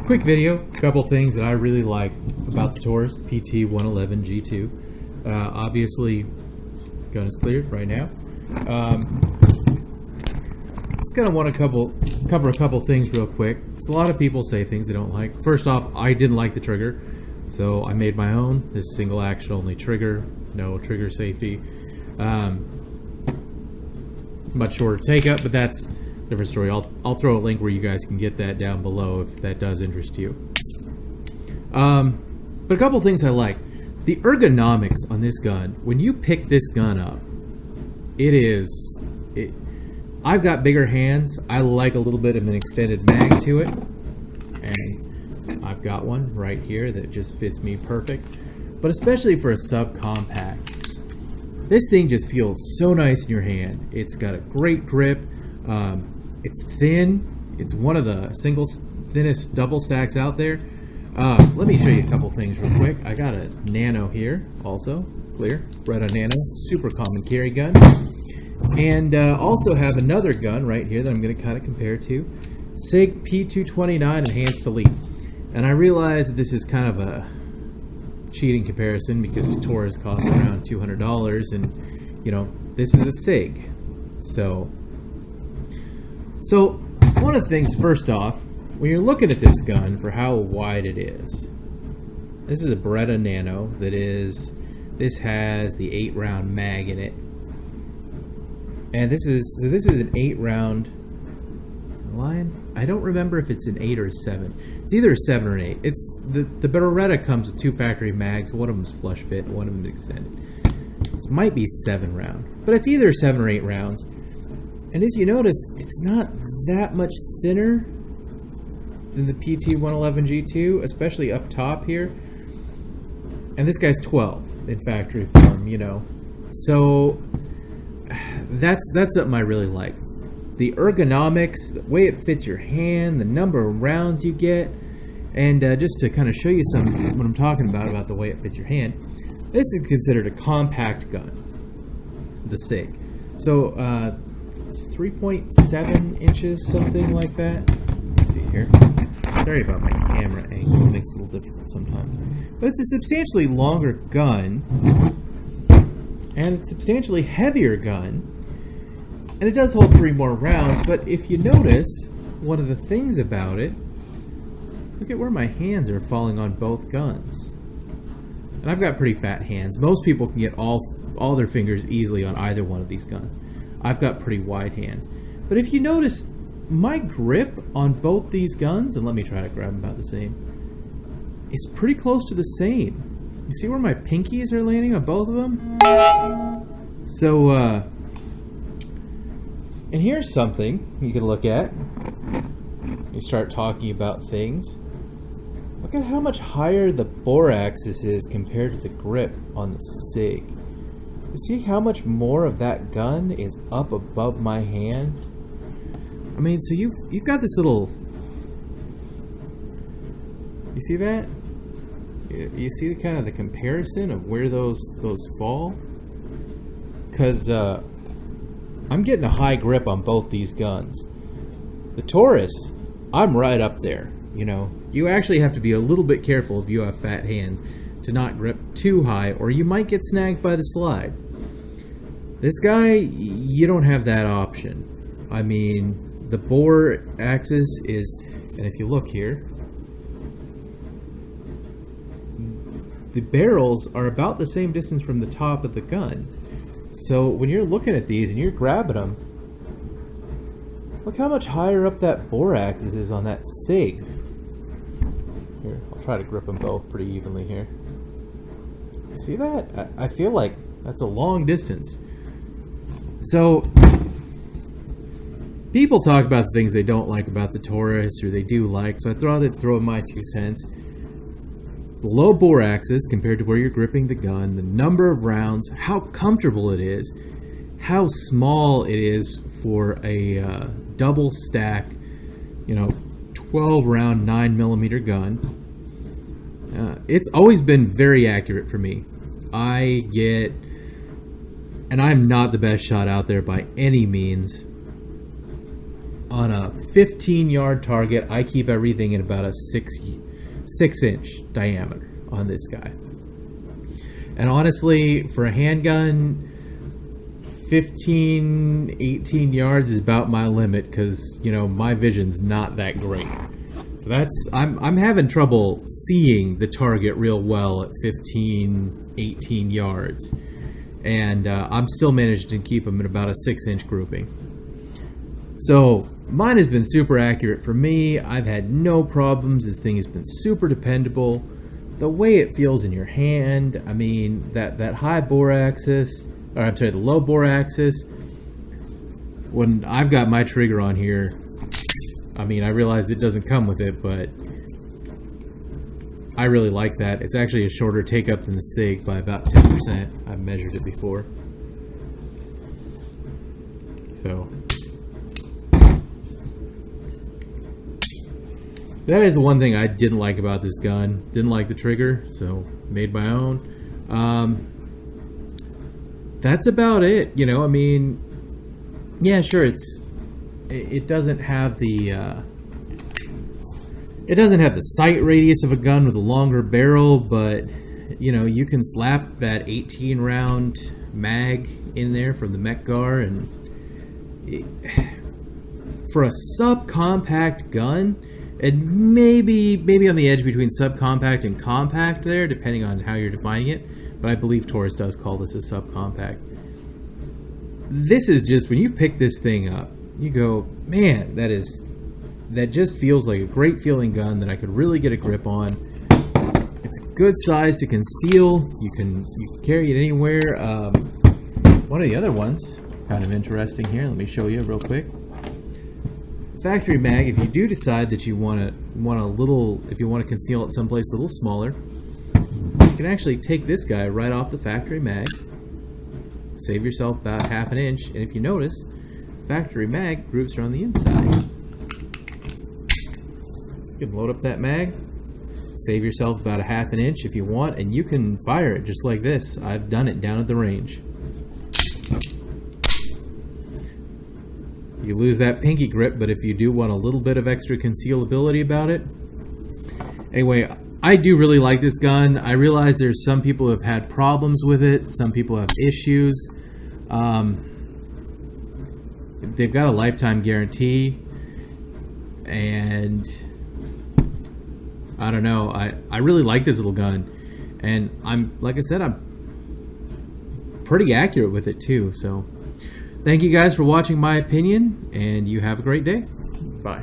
Quick video, a couple things that I really like about the Taurus PT111 G2. Obviously, gun is cleared right now. Just kind of want to cover a couple things real quick, because a lot of people say things they don't like. First off, I didn't like the trigger, so I made my own. This single action only trigger, no trigger safety. Much shorter take up, but that's a different story. I'll throw a link where you guys can get that down below if that does interest you. But a couple things I like. The ergonomics on this gun, when you pick this gun up, I've got bigger hands. I like a little bit of an extended mag to it. And I've got one right here that just fits me perfect. But especially for a subcompact, this thing just feels so nice in your hand. It's got a great grip. It's thin. It's one of the thinnest double stacks out there. Let me show you a couple things real quick. I got a Nano here, also clear. Beretta Nano, super common carry gun. And also have another gun right here that I'm going to kind of compare to. SIG P229 Enhanced Elite. And I realize that this is kind of a cheating comparison because this Taurus costs around $200, and you know, this is a SIG. So one of the things, first off, when you're looking at this gun for how wide it is, this is a Beretta Nano this has the 8-round mag in it. And this is an 8-round line. I don't remember if it's an 8 or a 7. It's either a 7 or an 8. It's the Beretta comes with 2 factory mags. One of them is flush fit, one of them is extended. This might be 7 round, but it's either 7 or 8 rounds. And as you notice, it's not that much thinner than the PT111 G2, especially up top here. And this guy's 12 in factory form, you know. So that's something I really like. The ergonomics, the way it fits your hand, the number of rounds you get, and just to kind of show you what I'm talking about the way it fits your hand, this is considered a compact gun, the SIG. So it's 3.7 inches, something like that. Let's see here. Sorry about my camera angle, it makes it a little difficult sometimes. But it's a substantially longer gun, and it's a substantially heavier gun. And it does hold 3 more rounds, but if you notice, one of the things about it, look at where my hands are falling on both guns. And I've got pretty fat hands. Most people can get all their fingers easily on either one of these guns. I've got pretty wide hands. But if you notice, my grip on both these guns, and let me try to grab them about the same, is pretty close to the same. You see where my pinkies are landing on both of them? So, and here's something you can look at. You start talking about things. Look at how much higher the bore axis is compared to the grip on the SIG. You see how much more of that gun is up above my hand? I mean, so you've got this little... You see that? You see the kind of the comparison of where those fall? Because I'm getting a high grip on both these guns. The Taurus, I'm right up there. You know, you actually have to be a little bit careful if you have fat hands to not grip too high, or you might get snagged by the slide. This guy, you don't have that option. I mean, the bore axis is, and if you look here, the barrels are about the same distance from the top of the gun. So when you're looking at these and you're grabbing them, look how much higher up that bore axis is on that SIG. Here, I'll try to grip them both pretty evenly here. See that? I feel like that's a long distance. So people talk about the things they don't like about the Taurus, or they do like, so I thought I'd throw in my 2 cents. The low bore axis compared to where you're gripping the gun, the number of rounds, how comfortable it is, how small it is for a double stack, 12 round 9mm gun. It's always been very accurate for me. And I'm not the best shot out there by any means, on a 15-yard target, I keep everything in about a 6-inch diameter on this guy. And honestly, for a handgun, 15, 18 yards is about my limit because, you know, my vision's not that great. So I'm having trouble seeing the target real well at 15, 18 yards. And I'm still managed to keep them at about a 6-inch grouping. So mine has been super accurate for me. I've had no problems. This thing has been super dependable. The way it feels in your hand, I mean, that high bore axis, or I'm sorry, the low bore axis, when I've got my trigger on here, I mean, I realize it doesn't come with it, but I really like that. It's actually a shorter take up than the SIG by about 10%. I've measured it before. So that is the one thing I didn't like about this gun. Didn't like the trigger, so made my own. That's about it. You know, I mean, yeah, sure, it doesn't have the sight radius of a gun with a longer barrel, but you know, you can slap that 18 round mag in there from the Mech-Gar, and for a subcompact gun, and maybe on the edge between subcompact and compact there, depending on how you're defining it. But I believe Taurus does call this a subcompact. This is just, when you pick this thing up, you go, man, that just feels like a great feeling gun that I could really get a grip on. It's a good size to conceal. You can carry it anywhere. One of the other ones, kind of interesting here. Let me show you real quick. Factory mag, if you do decide that you want to conceal it someplace a little smaller, you can actually take this guy right off the factory mag, save yourself about ½ an inch, and if you notice, factory mag groups are on the inside. You can load up that mag, save yourself about ½ an inch if you want, and you can fire it just like this. I've done it down at the range. You lose that pinky grip, but if you do want a little bit of extra concealability about it. Anyway, I do really like this gun. I realize there's some people who have had problems with it. Some people have issues. They've got a lifetime guarantee, and I don't know. I really like this little gun, and like I said, I'm pretty accurate with it too. So thank you guys for watching my opinion, and you have a great day. Bye.